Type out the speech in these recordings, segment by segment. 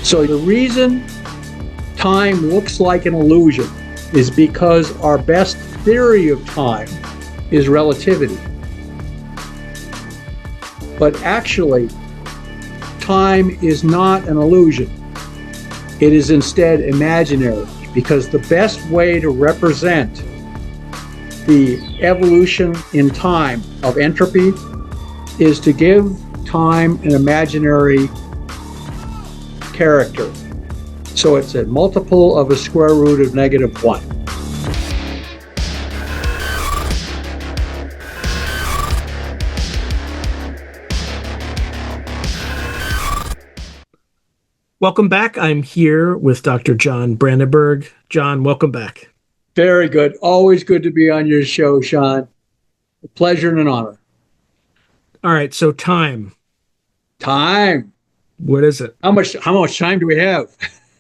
So the reason time looks like an illusion is because our best theory of time is relativity. But actually, time is not an illusion. It is instead imaginary, because the best way to represent the evolution in time of entropy is to give time an imaginary character. So it's a multiple of a square root of -1. Welcome back. I'm here with Dr. John Brandenburg. John, welcome back. Very good. Always good to be on your show, Sean. A pleasure and an honor. All right, so time. Time. What is it? How much time do we have?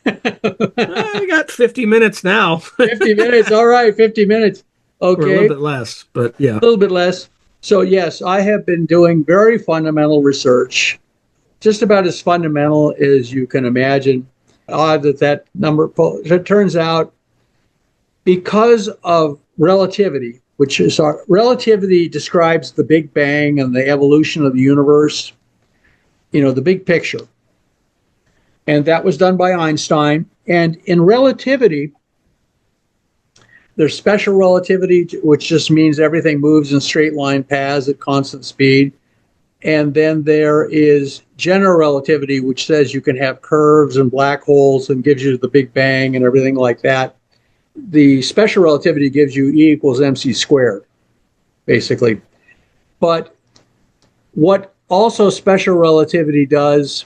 I got 50 minutes now. 50 minutes. All right, 50 minutes. Okay. Or a little bit less, but yeah. A little bit less. So yes, I have been doing very fundamental research, just about as fundamental as you can imagine. Odd that number, it turns out, because of relativity, which is relativity describes the Big Bang and the evolution of the universe, the big picture. And that was done by Einstein. And in relativity, there's special relativity, which just means everything moves in straight line paths at constant speed. And then there is general relativity, which says you can have curves and black holes and gives you the Big Bang and everything like that. The special relativity gives you E equals mc squared, basically. But what also special relativity does,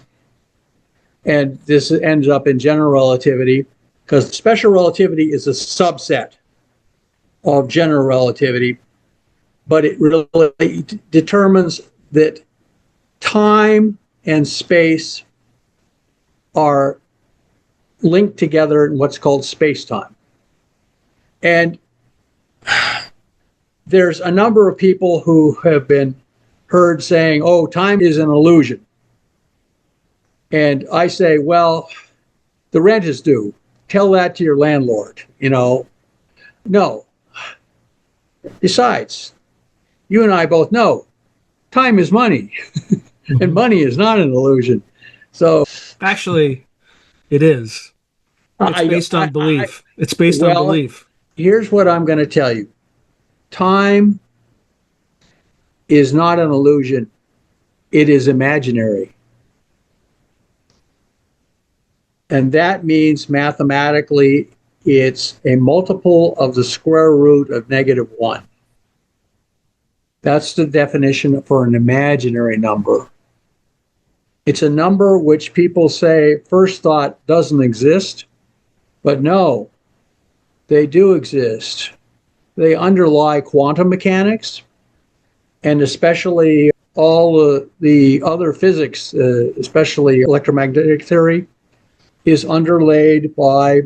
and this ends up in general relativity, because special relativity is a subset of general relativity, but it really determines that time and space are linked together in what's called space-time. And there's a number of people who have been heard saying, oh, time is an illusion. And I say, well, the rent is due. Tell that to your landlord, No. Besides, you and I both know time is money, and money is not an illusion. So actually, it is. It's based on belief. It's based on belief. Here's what I'm going to tell you. Time is not an illusion. It is imaginary. And that means mathematically it's a multiple of the square root of -1. That's the definition for an imaginary number. It's a number which people say, first thought, doesn't exist. But no, they do exist. They underlie quantum mechanics, and especially all the other physics, especially electromagnetic theory, is underlaid by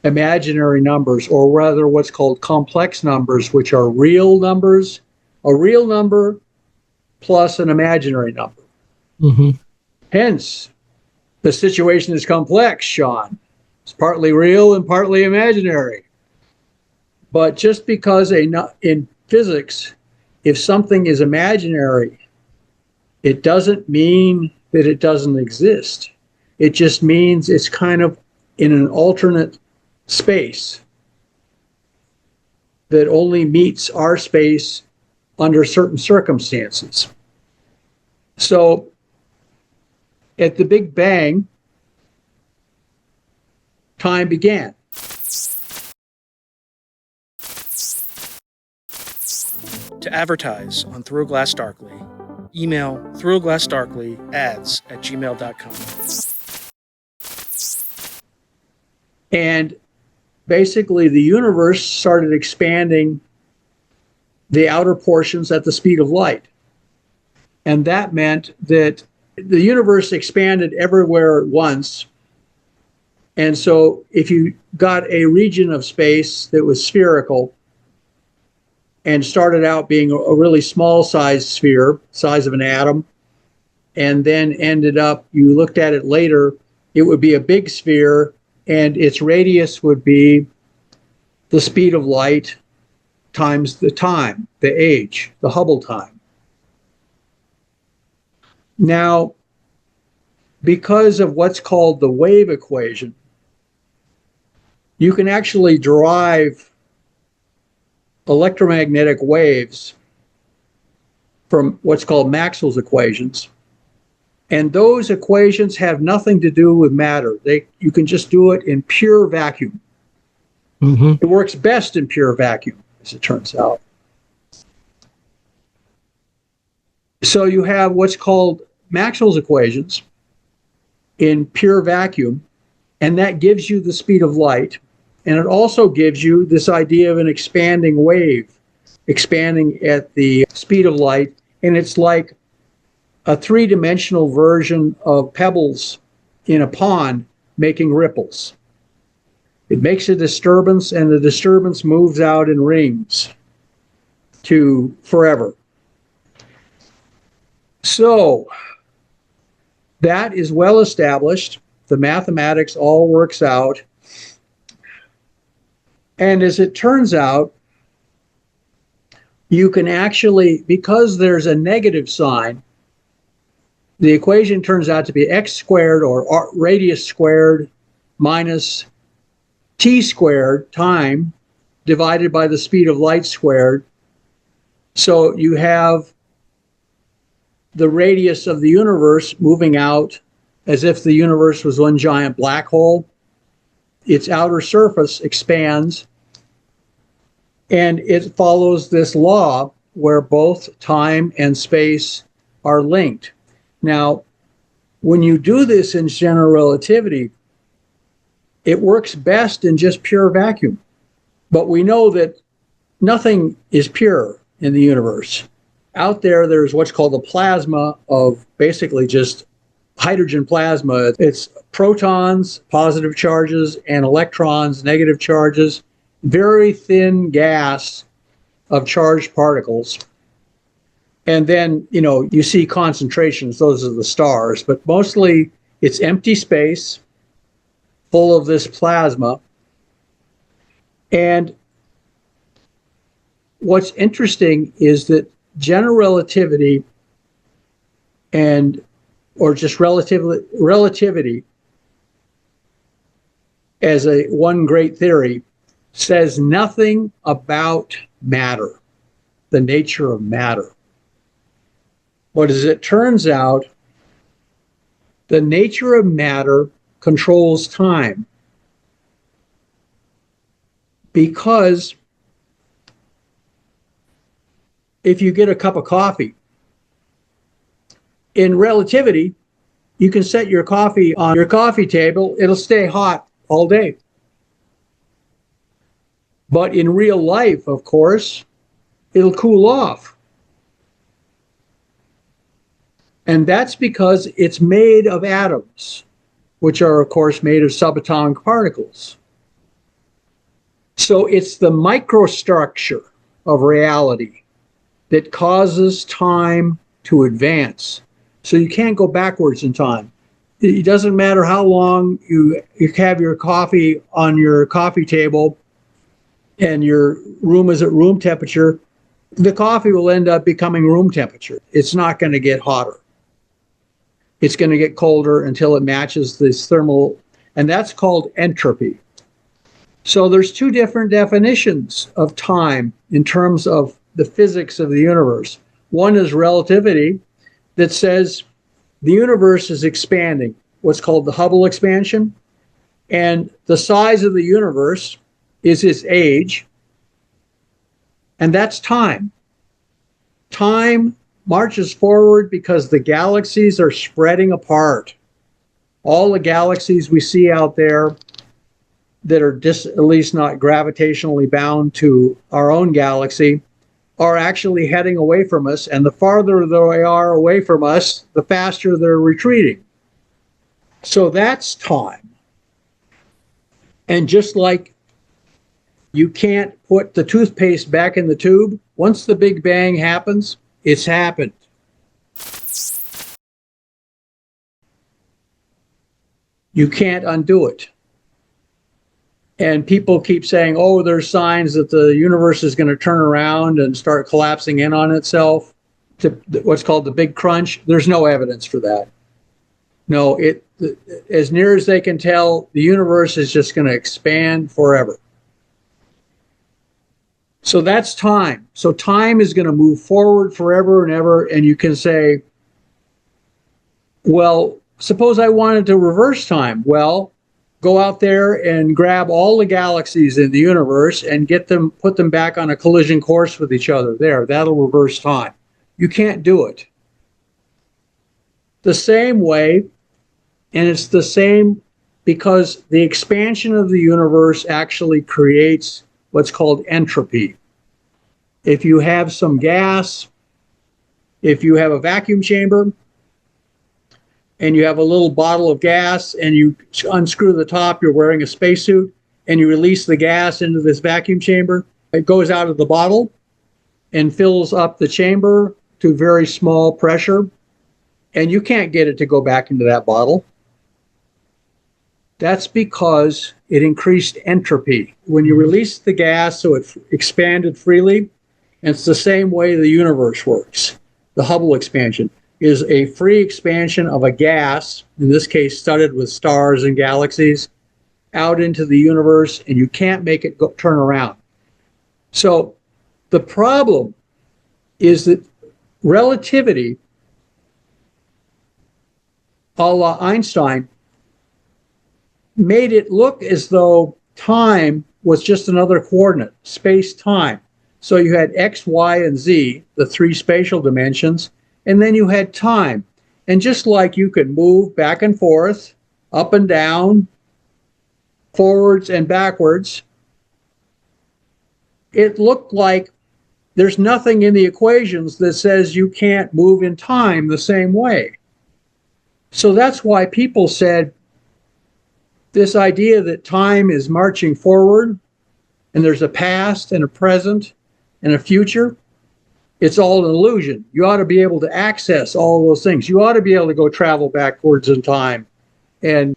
imaginary numbers, or rather what's called complex numbers, which are real numbers, a real number plus an imaginary number. Mm-hmm. Hence, the situation is complex, Sean. It's partly real and partly imaginary. But just because in physics, if something is imaginary, it doesn't mean that it doesn't exist. It just means it's kind of in an alternate space that only meets our space under certain circumstances. So at the Big Bang, time began. To advertise on Through a Glass Darkly, email throughaglassdarkly@gmail.com. And basically the universe started expanding the outer portions at the speed of light. And that meant that the universe expanded everywhere at once. And so if you got a region of space that was spherical and started out being a really small sized sphere, size of an atom, and then ended up, you looked at it later, it would be a big sphere, and its radius would be the speed of light times the time, the age, the Hubble time. Now, because of what's called the wave equation, you can actually derive electromagnetic waves from what's called Maxwell's equations. And those equations have nothing to do with matter. You can just do it in pure vacuum. Mm-hmm. It works best in pure vacuum, as it turns out. So you have what's called Maxwell's equations in pure vacuum, and that gives you the speed of light. And it also gives you this idea of an expanding wave, expanding at the speed of light. And it's like a three-dimensional version of pebbles in a pond making ripples. It makes a disturbance, and the disturbance moves out in rings to forever. So that is well established. The mathematics all works out. And as it turns out, you can actually, because there's a negative sign, the equation turns out to be x squared, or radius squared, minus t squared, time, divided by the speed of light squared. So you have the radius of the universe moving out as if the universe was one giant black hole. Its outer surface expands, and it follows this law where both time and space are linked. Now, when you do this in general relativity, it works best in just pure vacuum. But we know that nothing is pure in the universe. Out there, there's what's called the plasma of basically just hydrogen plasma. It's protons, positive charges, and electrons, negative charges, very thin gas of charged particles. And then, you see concentrations, those are the stars, but mostly it's empty space full of this plasma. And what's interesting is that general relativity or just relativity as one great theory says nothing about matter, the nature of matter. But as it turns out, the nature of matter controls time, because if you get a cup of coffee, in relativity, you can set your coffee on your coffee table. It'll stay hot all day. But in real life, of course, it'll cool off. And that's because it's made of atoms, which are, of course, made of subatomic particles. So it's the microstructure of reality that causes time to advance. So you can't go backwards in time. It doesn't matter how long you have your coffee on your coffee table and your room is at room temperature, the coffee will end up becoming room temperature. It's not going to get hotter. It's going to get colder until it matches this thermal, and that's called entropy. So there's two different definitions of time in terms of the physics of the universe. One is relativity, that says the universe is expanding, what's called the Hubble expansion, and the size of the universe is its age, and that's time. Time marches forward because the galaxies are spreading apart. All the galaxies we see out there that are at least not gravitationally bound to our own galaxy are actually heading away from us, and the farther they are away from us, the faster they're retreating. So that's time. And just like you can't put the toothpaste back in the tube, once the Big Bang happens, it's happened. You can't undo it. And people keep saying, oh, there's signs that the universe is going to turn around and start collapsing in on itself to what's called the big crunch. There's no evidence for that. No, as near as they can tell, the universe is just going to expand forever. So that's time. So time is going to move forward forever and ever. And you can say, well, suppose I wanted to reverse time. Well, go out there and grab all the galaxies in the universe and put them back on a collision course with each other. There, that'll reverse time. You can't do it. The same way, and it's the same because the expansion of the universe actually creates what's called entropy. If you have some gas, if you have a vacuum chamber, and you have a little bottle of gas, and you unscrew the top, you're wearing a spacesuit, and you release the gas into this vacuum chamber, it goes out of the bottle and fills up the chamber to very small pressure, and you can't get it to go back into that bottle. That's because it increased entropy. When you release the gas so it expanded freely, and it's the same way the universe works. The Hubble expansion is a free expansion of a gas, in this case studded with stars and galaxies, out into the universe, and you can't make it turn around. So the problem is that relativity, a la Einstein, made it look as though time was just another coordinate, space-time. So you had X, Y, and Z, the three spatial dimensions, and then you had time. And just like you could move back and forth, up and down, forwards and backwards, it looked like there's nothing in the equations that says you can't move in time the same way. So that's why people said this idea that time is marching forward and there's a past and a present and a future, it's all an illusion. You ought to be able to access all those things. You ought to be able to go travel backwards in time. And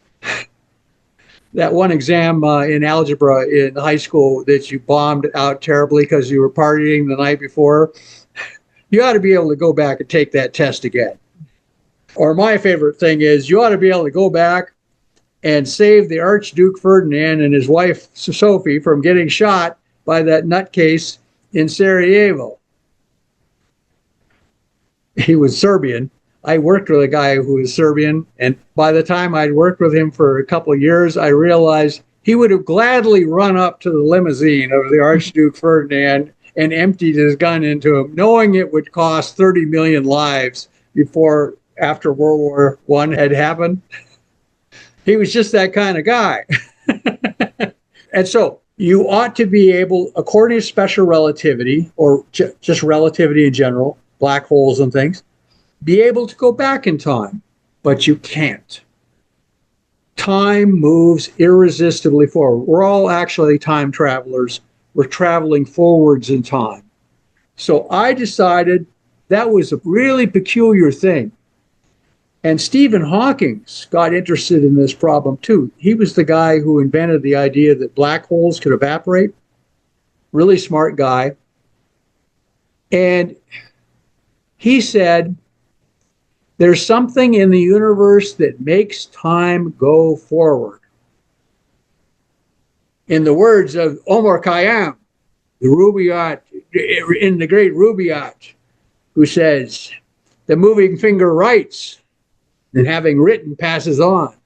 that one exam in algebra in high school that you bombed out terribly because you were partying the night before, you ought to be able to go back and take that test again. Or my favorite thing is you ought to be able to go back and save the Archduke Ferdinand and his wife Sophie from getting shot by that nutcase in Sarajevo. He was Serbian. I worked with a guy who was Serbian, and by the time I'd worked with him for a couple of years, I realized he would have gladly run up to the limousine of the Archduke Ferdinand and emptied his gun into him, knowing it would cost 30 million lives after World War I had happened. He was just that kind of guy. And so you ought to be able, according to special relativity, or just relativity in general, black holes and things, be able to go back in time, but you can't. Time moves irresistibly forward. We're all actually time travelers. We're traveling forwards in time. So I decided that was a really peculiar thing. And Stephen Hawking got interested in this problem too. He was the guy who invented the idea that black holes could evaporate. Really smart guy. And he said, there's something in the universe that makes time go forward. In the words of Omar Khayyam, the Rubaiyat, in the great Rubaiyat, who says, the moving finger writes, and having written passes on.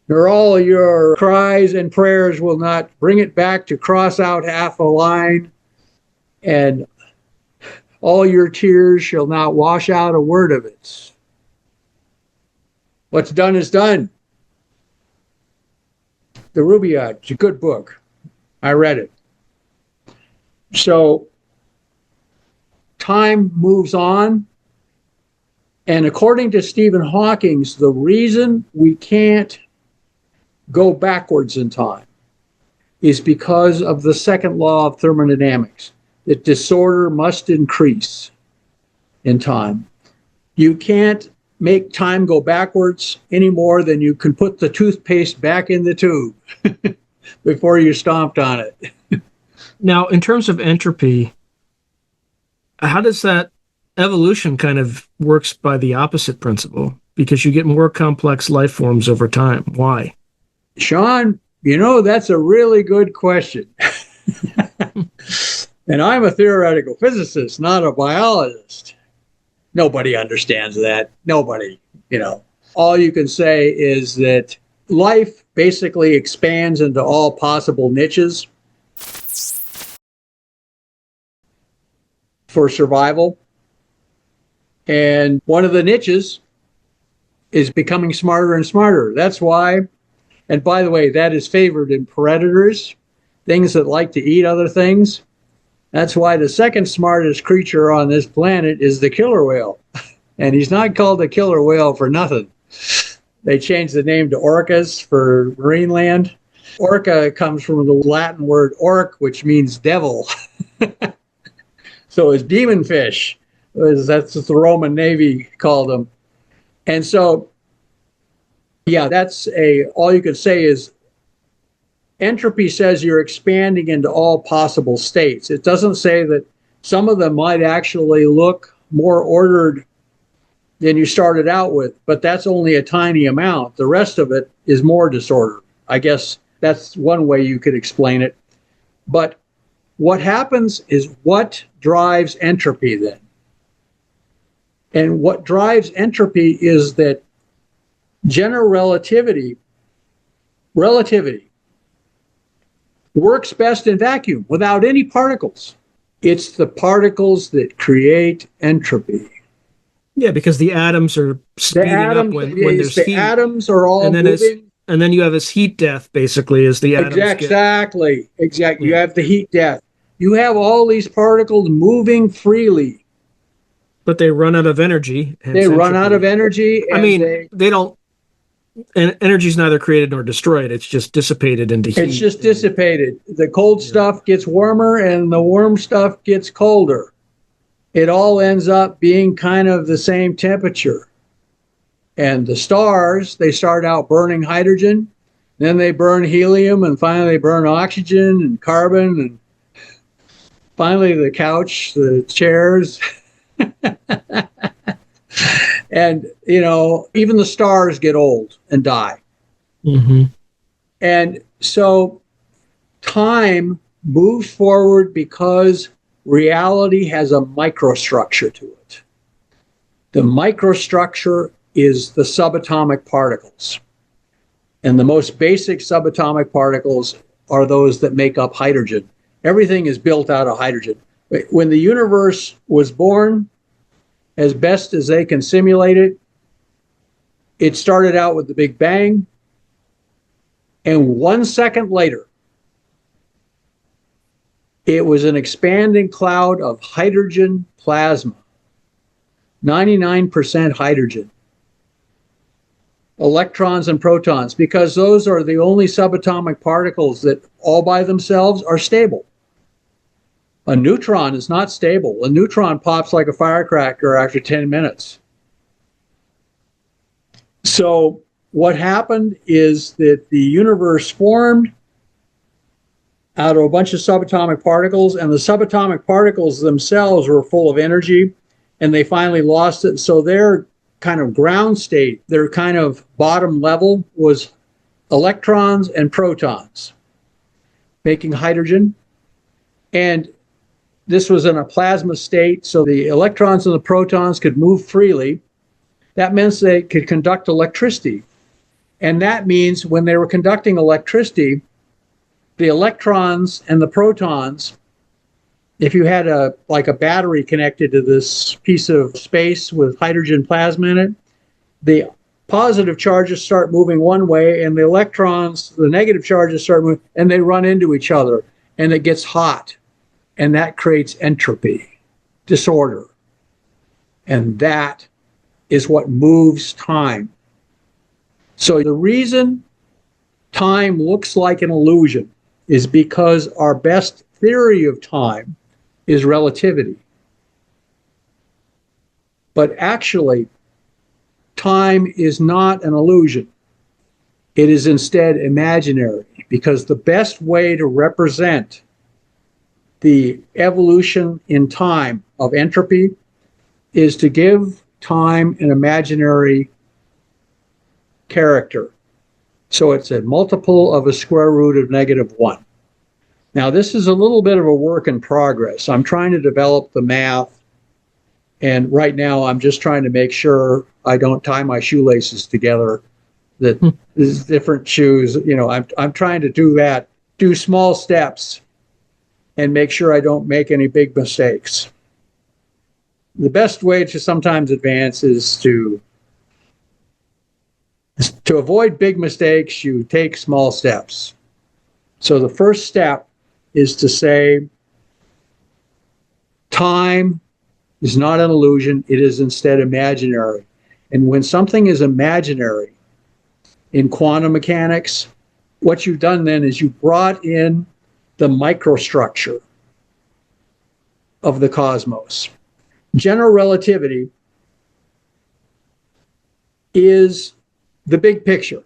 Nor all your cries and prayers will not bring it back to cross out half a line, and all your tears shall not wash out a word of it. What's done is done. The Rubaiyat, it's a good book. I read it. So time moves on. And according to Stephen Hawking, the reason we can't go backwards in time is because of the second law of thermodynamics, that disorder must increase in time. You can't make time go backwards any more than you can put the toothpaste back in the tube before you stomped on it. Now, in terms of entropy, how does that evolution kind of works by the opposite principle? Because you get more complex life forms over time. Why? Sean, that's a really good question. And I'm a theoretical physicist, not a biologist. Nobody understands that. Nobody, All you can say is that life basically expands into all possible niches for survival. And one of the niches is becoming smarter and smarter. That's why, and by the way, that is favored in predators, things that like to eat other things. That's why the second smartest creature on this planet is the killer whale. And he's not called the killer whale for nothing. They changed the name to orcas for Greenland. Orca comes from the Latin word orc, which means devil. So it's demon fish. That's what the Roman Navy called them. And so, yeah, all you can say is entropy says you're expanding into all possible states. It doesn't say that some of them might actually look more ordered than you started out with, but that's only a tiny amount. The rest of it is more disordered. I guess that's one way you could explain it. But what happens is what drives entropy then? And what drives entropy is that general relativity works best in vacuum without any particles. It's the particles that create entropy. Yeah, because the atoms are speeding up when there's heat. The atoms are all moving. And then you have this heat death, basically, as the atoms Exactly. Yeah. You have the heat death. You have all these particles moving freely. But they run out of energy. They run out of energy. They don't. And energy is neither created nor destroyed. It's just dissipated into heat. It's just dissipated. The cold stuff gets warmer and the warm stuff gets colder. It all ends up being kind of the same temperature. And the stars, they start out burning hydrogen, then they burn helium, and finally they burn oxygen and carbon, and finally the couch, the chairs. And, even the stars get old and die. Mm-hmm. And so time moves forward because reality has a microstructure to it. The microstructure is the subatomic particles. And the most basic subatomic particles are those that make up hydrogen. Everything is built out of hydrogen. When the universe was born, as best as they can simulate it, it started out with the Big Bang, and 1 second later, it was an expanding cloud of hydrogen plasma, 99% hydrogen, electrons and protons, because those are the only subatomic particles that all by themselves are stable. A neutron is not stable. A neutron pops like a firecracker after 10 minutes. So what happened is that the universe formed out of a bunch of subatomic particles, and the subatomic particles themselves were full of energy, and they finally lost it. So their kind of ground state, their kind of bottom level was electrons and protons, making hydrogen. And this was in a plasma state, so the electrons and the protons could move freely. That means they could conduct electricity. And that means when they were conducting electricity, the electrons and the protons, if you had a battery connected to this piece of space with hydrogen plasma in it, the positive charges start moving one way, and the electrons, the negative charges start moving, and they run into each other, and it gets hot. And that creates entropy, disorder. And that is what moves time. So the reason time looks like an illusion is because our best theory of time is relativity. But actually, time is not an illusion. It is instead imaginary, because the best way to represent the evolution in time of entropy is to give time an imaginary character. So it's a multiple of a square root of -1. Now, this is a little bit of a work in progress. I'm trying to develop the math, and right now I'm just trying to make sure I don't tie my shoelaces together, that there's different shoes. I'm trying to do that, do small steps, and make sure I don't make any big mistakes. The best way to sometimes advance is to avoid big mistakes. You take small steps. So the first step is to say, time is not an illusion, it is instead imaginary. And when something is imaginary in quantum mechanics, what you've done then is you brought in the microstructure of the cosmos. General relativity is the big picture.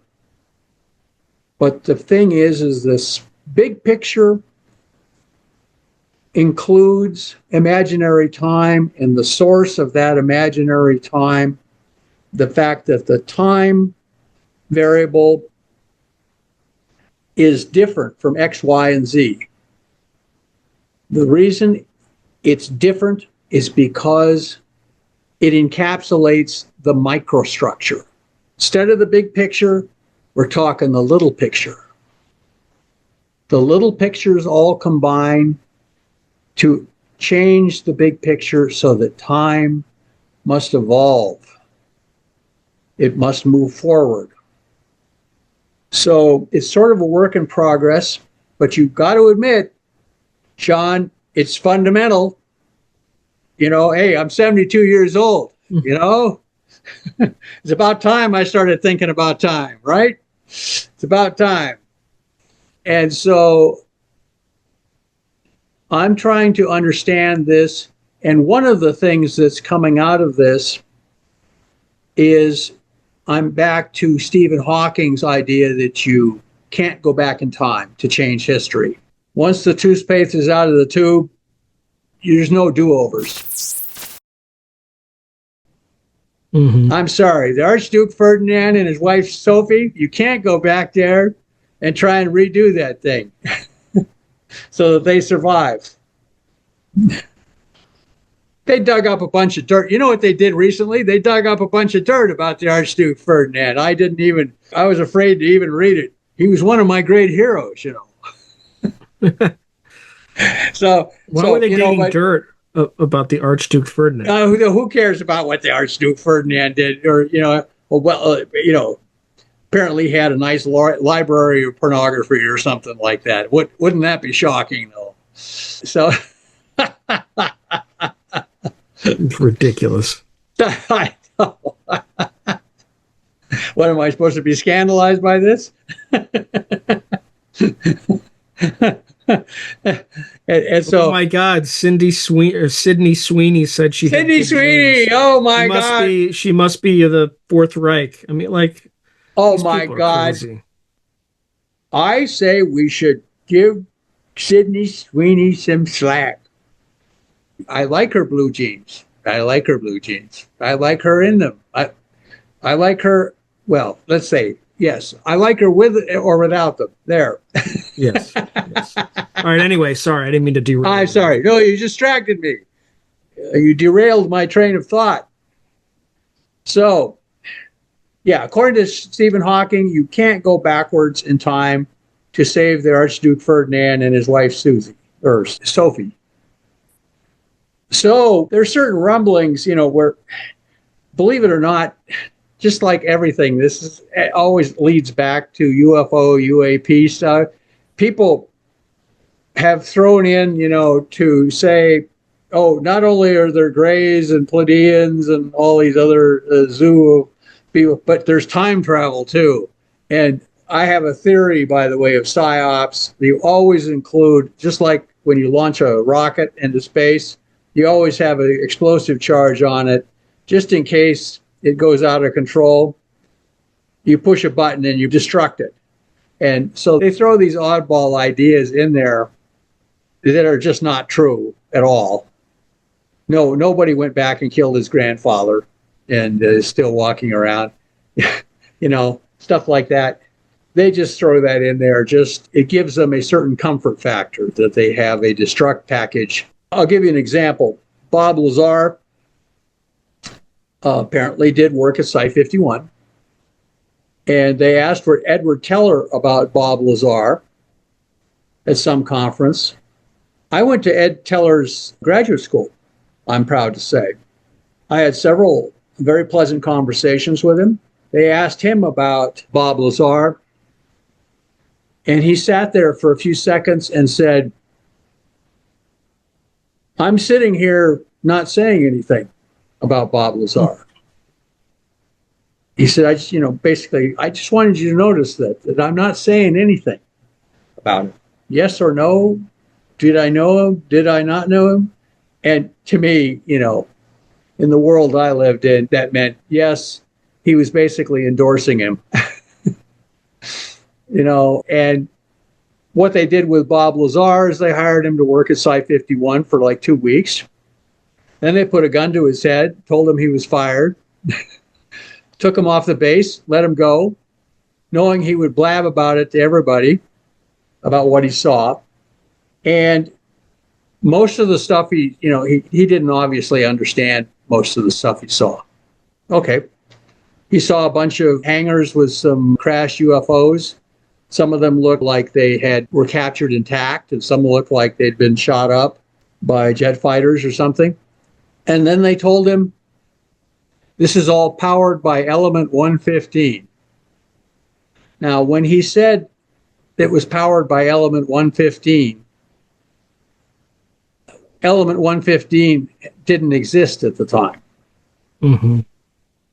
But the thing is this big picture includes imaginary time, and the source of that imaginary time, the fact that the time variable is different from X, Y, and Z. The reason it's different is because it encapsulates the microstructure. Instead of the big picture, we're talking the little picture. The little pictures all combine to change the big picture so that time must evolve. It must move forward. So it's sort of a work in progress, but you've got to admit, Sean, it's fundamental. Hey, I'm 72 years old, It's about time I started thinking about time, right? It's about time. And so I'm trying to understand this. And one of the things that's coming out of this is I'm back to Stephen Hawking's idea that you can't go back in time to change history. Once the toothpaste is out of the tube, there's no do-overs. Mm-hmm. I'm sorry, the Archduke Ferdinand and his wife Sophie, you can't go back there and try and redo that thing so that they survive. They dug up a bunch of dirt. You know what they did recently? They dug up a bunch of dirt about the Archduke Ferdinand. I was afraid to even read it. He was one of my great heroes, So why were they digging dirt about the Archduke Ferdinand? Who cares about what the Archduke Ferdinand did? Or apparently he had a nice library of pornography or something like that. Wouldn't that be shocking, though? So it's ridiculous. I know. What, am I supposed to be scandalized by this? and so, oh my God, Sydney Sweeney said she. Sydney Sweeney, oh my God, she must be the Fourth Reich. I mean, like, oh my God, crazy. I say we should give Sydney Sweeney some slack. I like her blue jeans. I like her in them. I like her. Well, let's say yes. I like her with or without them. There. Yes. All right. Anyway, sorry, I didn't mean to derail. I'm sorry. No, you distracted me. You derailed my train of thought. So, yeah, according to Stephen Hawking, you can't go backwards in time to save the Archduke Ferdinand and his wife Sophie. So there's certain rumblings, where, believe it or not, just like everything, it always leads back to UFO, UAP stuff. People have thrown in, to say, oh, not only are there Greys and Pleiadians and all these other zoo people, but there's time travel too. And I have a theory, by the way, of psyops. You always include, just like when you launch a rocket into space, you always have an explosive charge on it, just in case it goes out of control, you push a button and you destruct it. And so they throw these oddball ideas in there that are just not true at all. No, nobody went back and killed his grandfather and is still walking around. Stuff like that. They just throw that in there. It gives them a certain comfort factor that they have a destruct package. I'll give you an example. Bob Lazar apparently did work at Site 51. And they asked for Edward Teller about Bob Lazar at some conference. I went to Ed Teller's graduate school, I'm proud to say. I had several very pleasant conversations with him. They asked him about Bob Lazar, and he sat there for a few seconds and said, I'm sitting here not saying anything about Bob Lazar. He said, I just wanted you to notice that I'm not saying anything about it. Yes or no? Did I know him? Did I not know him? And to me, in the world I lived in, that meant, yes, he was basically endorsing him. And what they did with Bob Lazar is they hired him to work at Site 51 for like 2 weeks. Then they put a gun to his head, told him he was fired, took him off the base, let him go, knowing he would blab about it to everybody, about what he saw. And most of the stuff he didn't obviously understand most of the stuff he saw. Okay. He saw a bunch of hangars with some crashed UFOs. Some of them looked like they were captured intact, and some looked like they'd been shot up by jet fighters or something. And then they told him, this is all powered by element 115. Now, when he said it was powered by element 115, element 115 didn't exist at the time. Mm-hmm.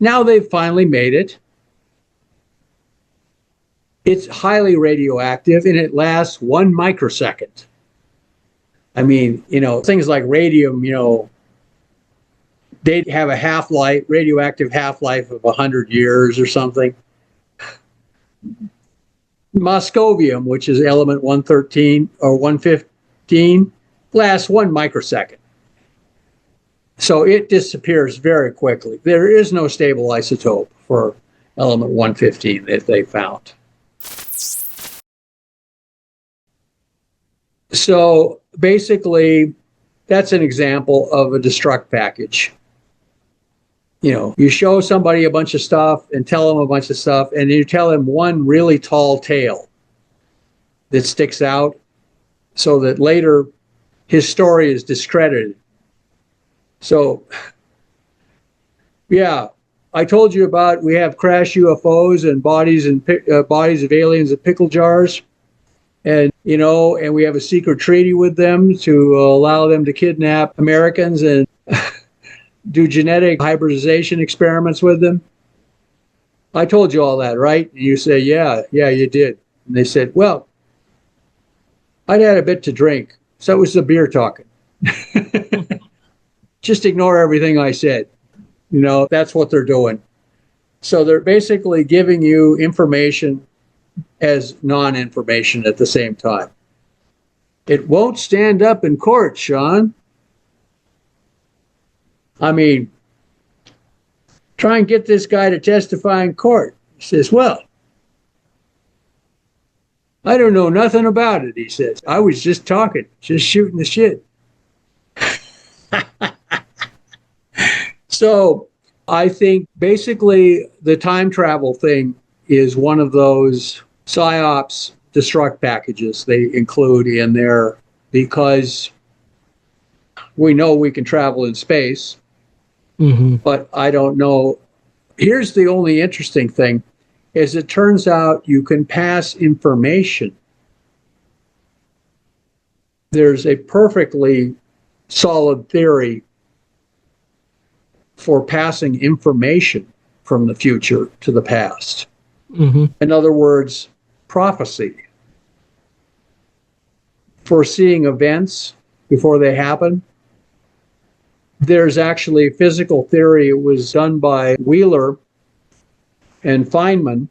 Now they've finally made it. It's highly radioactive and it lasts 1 microsecond. I mean, things like radium, they have a radioactive half-life of 100 years or something. Moscovium, which is element 113 or 115, lasts 1 microsecond. So it disappears very quickly. There is no stable isotope for element 115 that they found. So basically, that's an example of a destruct package. You show somebody a bunch of stuff and tell them a bunch of stuff, and you tell them one really tall tale that sticks out so that later his story is discredited. So, yeah, I told you about we have crashed UFOs and bodies of aliens in pickle jars. And, and we have a secret treaty with them to allow them to kidnap Americans and do genetic hybridization experiments with them. I told you all that, right? And you say, yeah, you did. And they said, well, I'd had a bit to drink. So it was the beer talking. Just ignore everything I said. That's what they're doing. So they're basically giving you information as non-information at the same time. It won't stand up in court, Sean. I mean, try and get this guy to testify in court. He says, well, I don't know nothing about it, he says. I was just talking, just shooting the shit. So I think basically the time travel thing is one of those PSYOPs destruct packages they include in there because we know we can travel in space, but I don't know. Here's the only interesting thing is it turns out you can pass information. There's a perfectly solid theory for passing information from the future to the past. In other words, prophecy. Foreseeing events before they happen. There's actually physical theory. It was done by Wheeler and Feynman.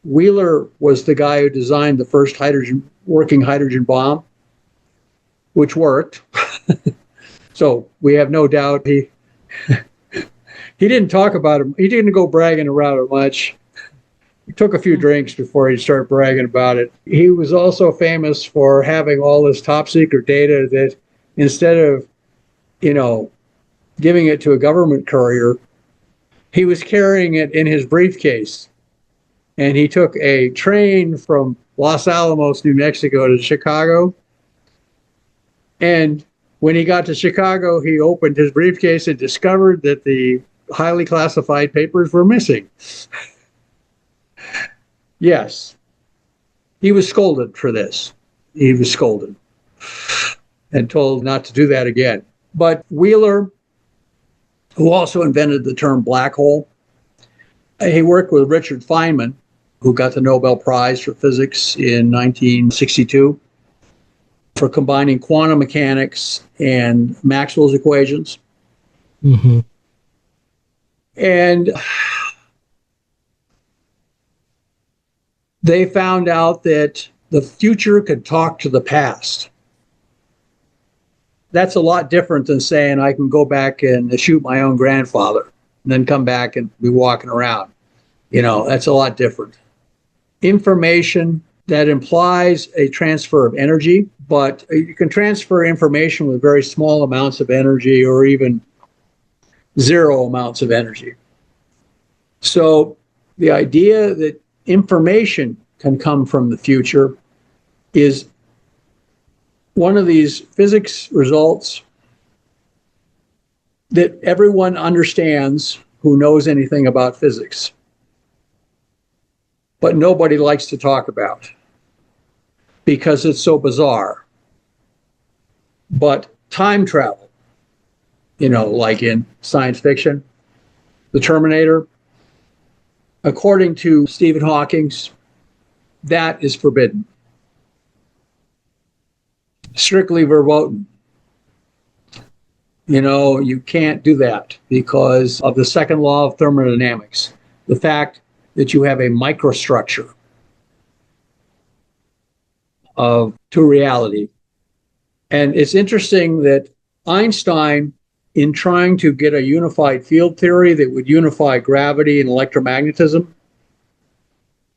Wheeler was the guy who designed the first working hydrogen bomb, which worked. So we have no doubt he didn't talk about it. He didn't go bragging around it much. He took a few drinks before he'd start bragging about it. He was also famous for having all this top secret data that instead of, giving it to a government courier, he was carrying it in his briefcase. And he took a train from Los Alamos, New Mexico to Chicago. And when he got to Chicago, he opened his briefcase and discovered that the highly classified papers were missing. Yes, he was scolded for this. He was scolded and told not to do that again. But Wheeler, who also invented the term black hole, he worked with Richard Feynman, who got the Nobel Prize for physics in 1962 for combining quantum mechanics and Maxwell's equations. Mm-hmm. And they found out that the future could talk to the past. That's a lot different than saying I can go back and shoot my own grandfather and then come back and be walking around. That's a lot different. Information that implies a transfer of energy, but you can transfer information with very small amounts of energy or even zero amounts of energy. So the idea that information can come from the future is one of these physics results that everyone understands who knows anything about physics, but nobody likes to talk about because it's so bizarre. But time travel, like in science fiction, the Terminator, according to Stephen Hawking, that is forbidden. Strictly verboten. You can't do that because of the second law of thermodynamics, the fact that you have a microstructure to reality. And it's interesting that Einstein, in trying to get a unified field theory that would unify gravity and electromagnetism,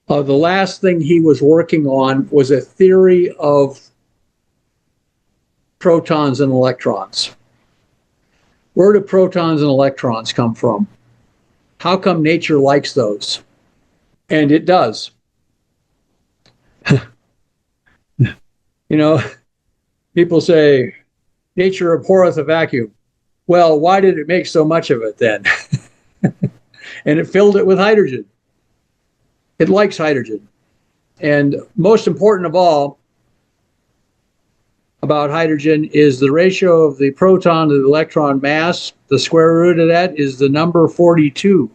the last thing he was working on was a theory of protons and electrons. Where do protons and electrons come from? How come nature likes those? And it does. People say, nature abhorreth a vacuum. Well, why did it make so much of it then? And it filled it with hydrogen. It likes hydrogen. And most important of all about hydrogen is the ratio of the proton to the electron mass. The square root of that is the number 42.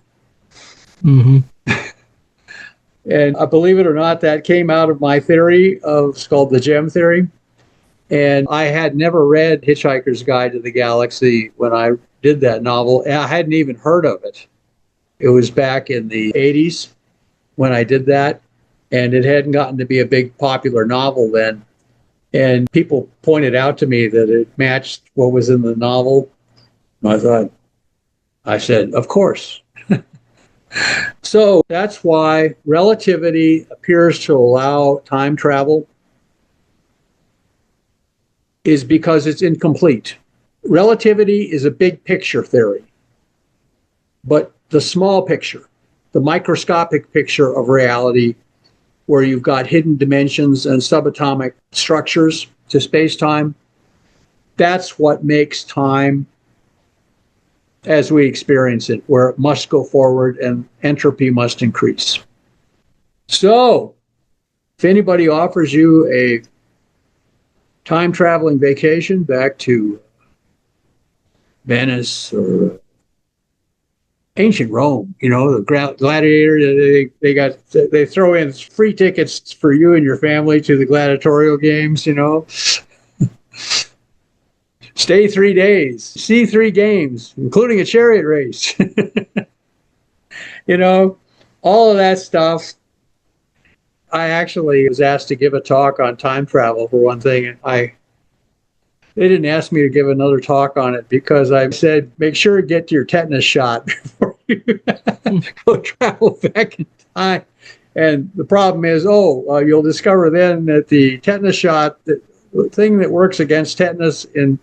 Mm-hmm. And believe it or not, that came out of my theory it's called the gem theory. And I had never read Hitchhiker's Guide to the Galaxy when I did that novel. I hadn't even heard of it. It was back in the 80s when I did that. And it hadn't gotten to be a big popular novel then. And people pointed out to me that it matched what was in the novel. And I said, of course. So that's why relativity appears to allow time travel, is because it's incomplete. Relativity is a big picture theory, but the small picture, the microscopic picture of reality, where you've got hidden dimensions and subatomic structures to space-time, that's what makes time as we experience it, where it must go forward and entropy must increase. So, if anybody offers you a time-traveling vacation back to Venice or ancient Rome, the gladiator, they throw in free tickets for you and your family to the gladiatorial games, stay 3 days, see 3 games, including a chariot race. You know, all of that stuff. I actually was asked to give a talk on time travel for one thing, and they didn't ask me to give another talk on it because I said, make sure to get your tetanus shot before you go travel back in time. And the problem is, you'll discover then that the tetanus shot, the thing that works against tetanus in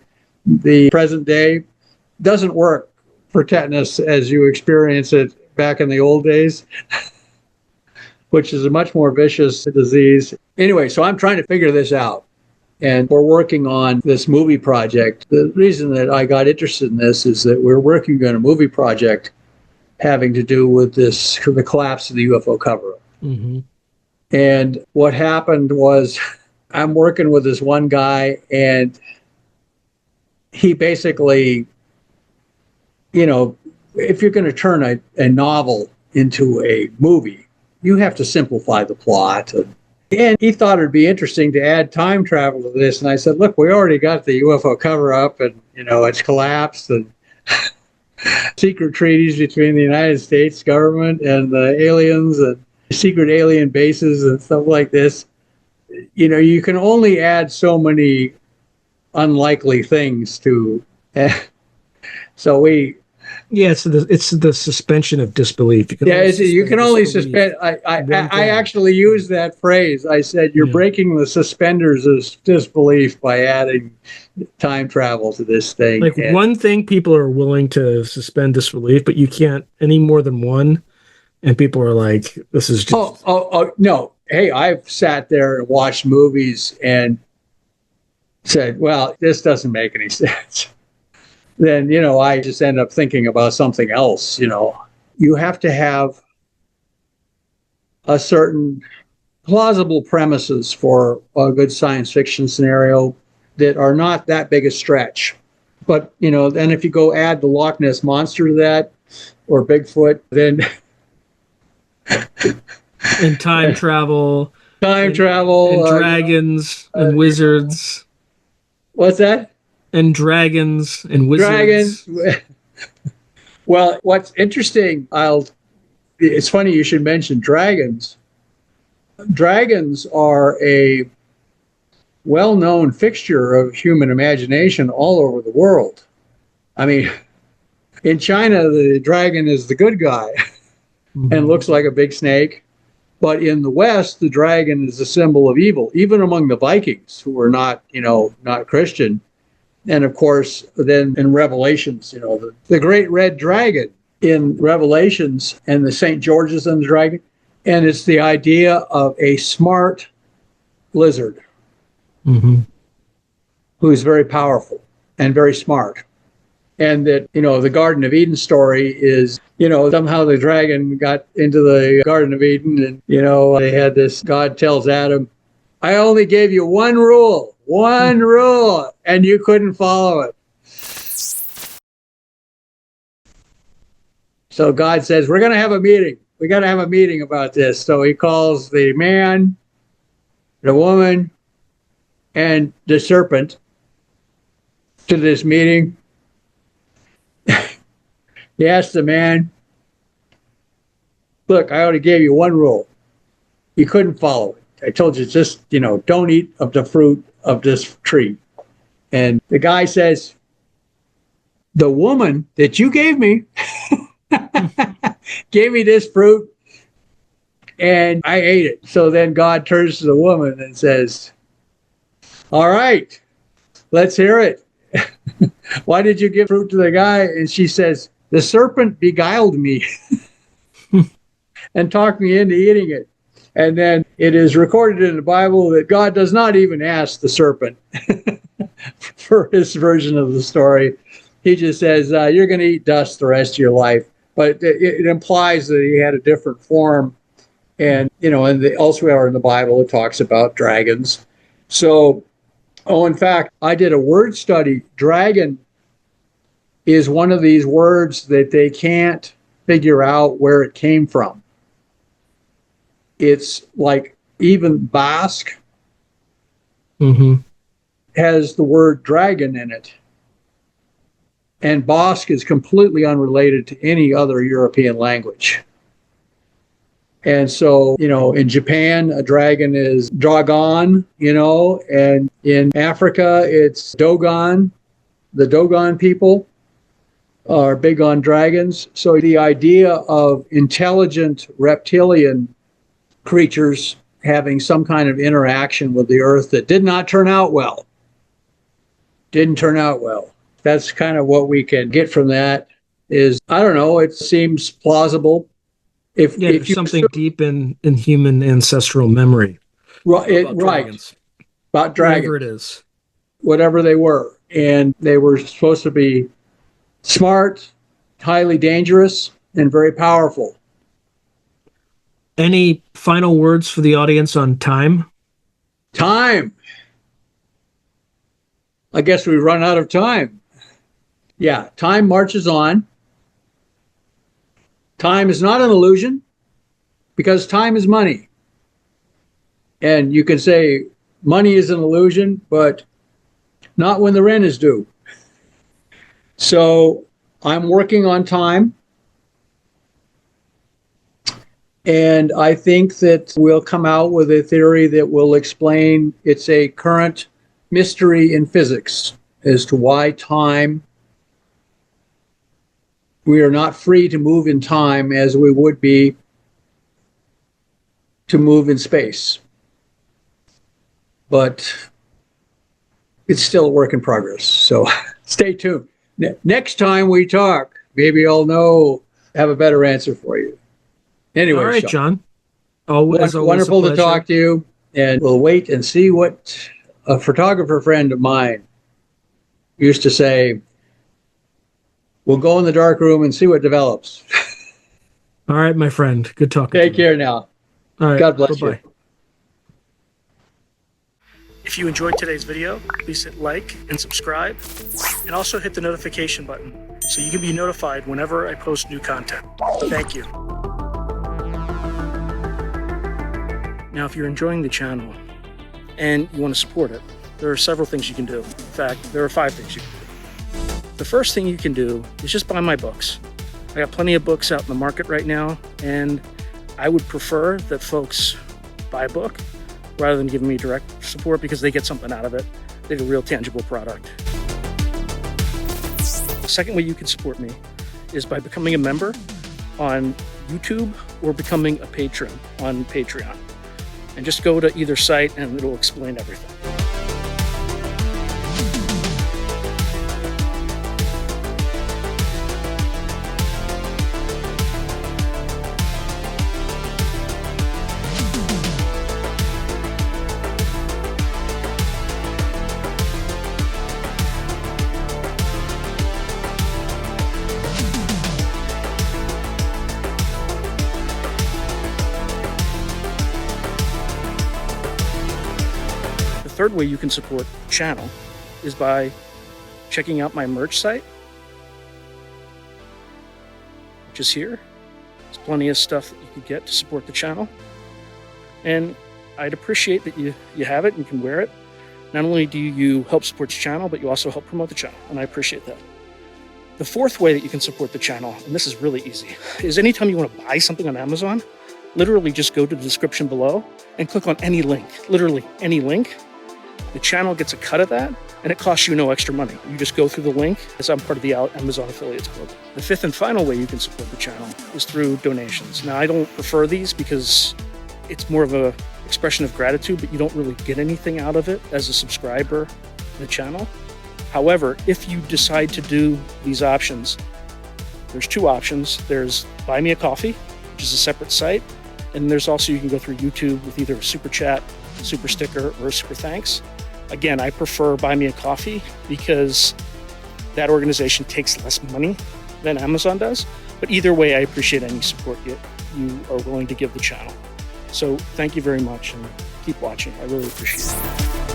the present day, doesn't work for tetanus as you experience it back in the old days, which is a much more vicious disease. Anyway, so I'm trying to figure this out. And we're working on this movie project. The reason that I got interested in this is that we're working on a movie project having to do with the collapse of the UFO cover-up. Mm-hmm. And what happened was I'm working with this one guy, and he basically, if you're going to turn a novel into a movie, you have to simplify the plot. And he thought it'd be interesting to add time travel to this. And I said, look, we already got the UFO cover-up, and, it's collapsed, and secret treaties between the United States government and the aliens and secret alien bases and stuff like this. You can only add so many unlikely things to. So we. Yeah, it's the suspension of disbelief. You can only suspend. I actually used that phrase. I said you're breaking the suspenders of disbelief by adding time travel to this thing. Like one thing, people are willing to suspend disbelief, but you can't any more than one. And people are like, "This is just." Oh no! Hey, I've sat there and watched movies and said, "Well, this doesn't make any sense." Then, I just end up thinking about something else. You have to have a certain plausible premises for a good science fiction scenario that are not that big a stretch. But, then if you go add the Loch Ness Monster to that, or Bigfoot, then... and time travel. And dragons and wizards. What's that? And dragons and wizards. Dragons. Well, what's interesting, it's funny you should mention dragons. Dragons are a well-known fixture of human imagination all over the world. I mean, in China, the dragon is the good guy and looks like a big snake. But in the West, the dragon is a symbol of evil, even among the Vikings, who were not Christian. And of course, then in Revelations, the great red dragon in Revelations, and the St. George's and the dragon. And it's the idea of a smart lizard who's very powerful and very smart. And that, the Garden of Eden story is, somehow the dragon got into the Garden of Eden, and, they had this, God tells Adam, I only gave you one rule, and you couldn't follow it. So God says, we're going to have a meeting. We got to have a meeting about this. So he calls the man, the woman, and the serpent to this meeting. He asked the man, look, I already gave you one rule. You couldn't follow it. I told you just, don't eat of the fruit of this tree. And the guy says, the woman that you gave me gave me this fruit and I ate it. So then God turns to the woman and says, all right, let's hear it. Why did you give fruit to the guy? And she says, the serpent beguiled me and talked me into eating it. And then it is recorded in the Bible that God does not even ask the serpent for his version of the story. He just says, you're going to eat dust the rest of your life. But it implies that he had a different form. And, elsewhere in the Bible, it talks about dragons. So, in fact, I did a word study. Dragon is one of these words that they can't figure out where it came from. It's like even Basque has the word dragon in it. And Basque is completely unrelated to any other European language. And so, in Japan, a dragon is Dragon, and in Africa, it's Dogon. The Dogon people are big on dragons. So the idea of intelligent reptilian creatures having some kind of interaction with the earth that did not turn out well. Didn't turn out well. That's kind of what we can get from that is, I don't know, it seems plausible. If there's something deep in human ancestral memory. Right. About dragons. Whatever it is. Whatever they were. And they were supposed to be smart, highly dangerous, and very powerful. Any final words for the audience on time? Time. I guess we run out of time. Yeah, time marches on. Time is not an illusion because time is money. And you can say money is an illusion, but not when the rent is due. So I'm working on time. And I think that we'll come out with a theory that will explain it's a current mystery in physics as to why time, we are not free to move in time as we would be to move in space. But it's still a work in progress. So stay tuned. Next time we talk, maybe I'll have a better answer for you. Anyway, all right, John. Wonderful to talk to you. And we'll wait and see what a photographer friend of mine used to say. We'll go in the dark room and see what develops. All right, my friend. Good talking. Take care now. All right. God bless Bye-bye. you. If you enjoyed today's video, please hit like and subscribe, and also hit the notification button so you can be notified whenever I post new content. Thank you. Now, if you're enjoying the channel and you want to support it, there are several things you can do. In fact, there are 5 things you can do. The first thing you can do is just buy my books. I got plenty of books out in the market right now, and I would prefer that folks buy a book rather than giving me direct support because they get something out of it. They get a real tangible product. The second way you can support me is by becoming a member on YouTube or becoming a patron on Patreon. And just go to either site and it'll explain everything. The third way you can support the channel is by checking out my merch site, which is here. There's plenty of stuff that you can get to support the channel. And I'd appreciate that you have it and can wear it. Not only do you help support the channel, but you also help promote the channel, and I appreciate that. The fourth way that you can support the channel, and this is really easy, is anytime you want to buy something on Amazon, literally just go to the description below and click on any link, literally any link. The channel gets a cut of that, and it costs you no extra money. You just go through the link, as I'm part of the Amazon Affiliates Club. The fifth and final way you can support the channel is through donations. Now, I don't prefer these because it's more of an expression of gratitude, but you don't really get anything out of it as a subscriber to the channel. However, if you decide to do these options, there's 2 options. There's Buy Me a Coffee, which is a separate site, and there's also, you can go through YouTube with either a super chat, super sticker, or a super thanks. Again, I prefer Buy Me a Coffee because that organization takes less money than Amazon does. But either way, I appreciate any support you are willing to give the channel. So thank you very much and keep watching. I really appreciate it.